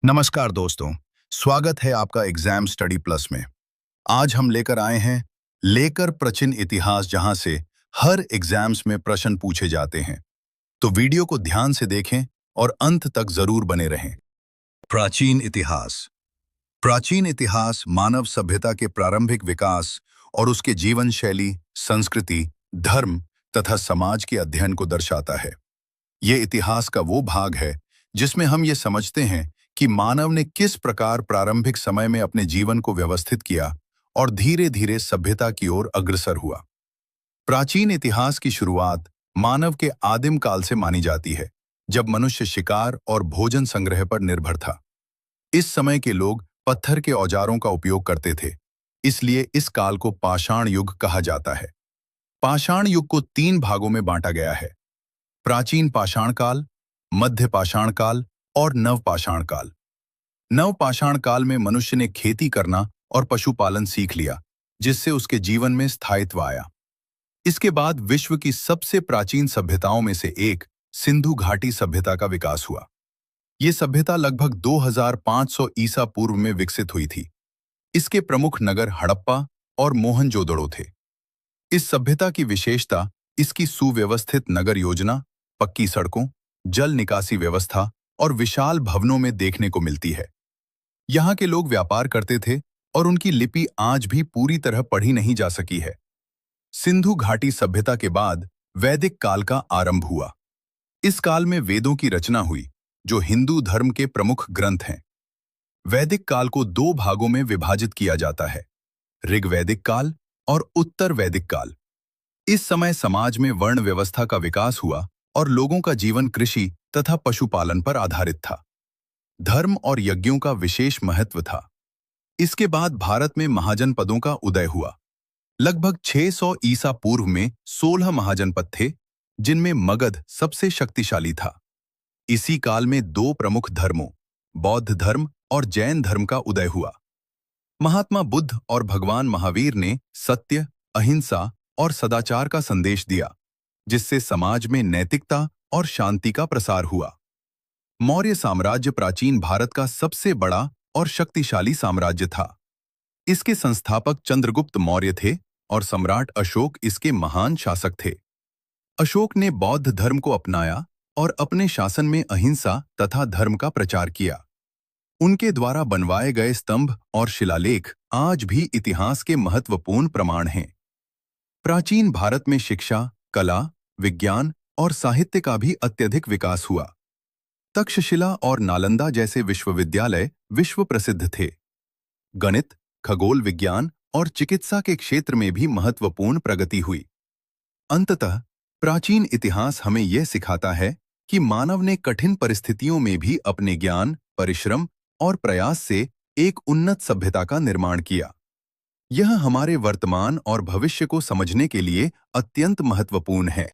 नमस्कार दोस्तों, स्वागत है आपका एग्जाम स्टडी प्लस में। आज हम लेकर आए हैं लेकर प्राचीन इतिहास, जहां से हर एग्जाम्स में प्रश्न पूछे जाते हैं। तो वीडियो को ध्यान से देखें और अंत तक जरूर बने रहें। प्राचीन इतिहास। प्राचीन इतिहास मानव सभ्यता के प्रारंभिक विकास और उसके जीवन शैली, संस्कृति, धर्म तथा समाज के अध्ययन को दर्शाता है। ये इतिहास का वो भाग है जिसमें हम ये समझते हैं कि मानव ने किस प्रकार प्रारंभिक समय में अपने जीवन को व्यवस्थित किया और धीरे धीरे सभ्यता की ओर अग्रसर हुआ। प्राचीन इतिहास की शुरुआत मानव के आदिम काल से मानी जाती है, जब मनुष्य शिकार और भोजन संग्रह पर निर्भर था। इस समय के लोग पत्थर के औजारों का उपयोग करते थे, इसलिए इस काल को पाषाण युग कहा जाता है। पाषाण युग को 3 भागों में बांटा गया है: प्राचीन पाषाण काल, मध्य पाषाण काल और नवपाषाण काल। नवपाषाण काल में मनुष्य ने खेती करना और पशुपालन सीख लिया, जिससे उसके जीवन में स्थायित्व आया। इसके बाद विश्व की सबसे प्राचीन सभ्यताओं में से एक सिंधु घाटी सभ्यता का विकास हुआ। ये सभ्यता लगभग 2500 ईसा पूर्व में विकसित हुई थी। इसके प्रमुख नगर हड़प्पा और मोहनजोदड़ो थे। इस सभ्यता की विशेषता इसकी सुव्यवस्थित नगर योजना, पक्की सड़कों, जल निकासी व्यवस्था और विशाल भवनों में देखने को मिलती है। यहाँ के लोग व्यापार करते थे और उनकी लिपि आज भी पूरी तरह पढ़ी नहीं जा सकी है। सिंधु घाटी सभ्यता के बाद वैदिक काल का आरंभ हुआ। इस काल में वेदों की रचना हुई, जो हिंदू धर्म के प्रमुख ग्रंथ हैं। वैदिक काल को 2 भागों में विभाजित किया जाता है: ऋग्वैदिक काल और उत्तर वैदिक काल। इस समय समाज में वर्ण व्यवस्था का विकास हुआ और लोगों का जीवन कृषि तथा पशुपालन पर आधारित था। धर्म और यज्ञों का विशेष महत्व था। इसके बाद भारत में महाजनपदों का उदय हुआ। लगभग 600 ईसा पूर्व में 16 महाजनपद थे, जिनमें मगध सबसे शक्तिशाली था। इसी काल में 2 प्रमुख धर्मों, बौद्ध धर्म और जैन धर्म का उदय हुआ। महात्मा बुद्ध और भगवान महावीर ने सत्य, अहिंसा और सदाचार का संदेश दिया, जिससे समाज में नैतिकता और शांति का प्रसार हुआ। मौर्य साम्राज्य प्राचीन भारत का सबसे बड़ा और शक्तिशाली साम्राज्य था। इसके संस्थापक चंद्रगुप्त मौर्य थे और सम्राट अशोक इसके महान शासक थे। अशोक ने बौद्ध धर्म को अपनाया और अपने शासन में अहिंसा तथा धर्म का प्रचार किया। उनके द्वारा बनवाए गए स्तंभ और शिलालेख आज भी इतिहास के महत्वपूर्ण प्रमाण हैं। प्राचीन भारत में शिक्षा, कला, विज्ञान और साहित्य का भी अत्यधिक विकास हुआ। तक्षशिला और नालंदा जैसे विश्वविद्यालय विश्व प्रसिद्ध थे। गणित, खगोल विज्ञान और चिकित्सा के क्षेत्र में भी महत्वपूर्ण प्रगति हुई। अंततः प्राचीन इतिहास हमें यह सिखाता है कि मानव ने कठिन परिस्थितियों में भी अपने ज्ञान, परिश्रम और प्रयास से एक उन्नत सभ्यता का निर्माण किया। यह हमारे वर्तमान और भविष्य को समझने के लिए अत्यंत महत्वपूर्ण है।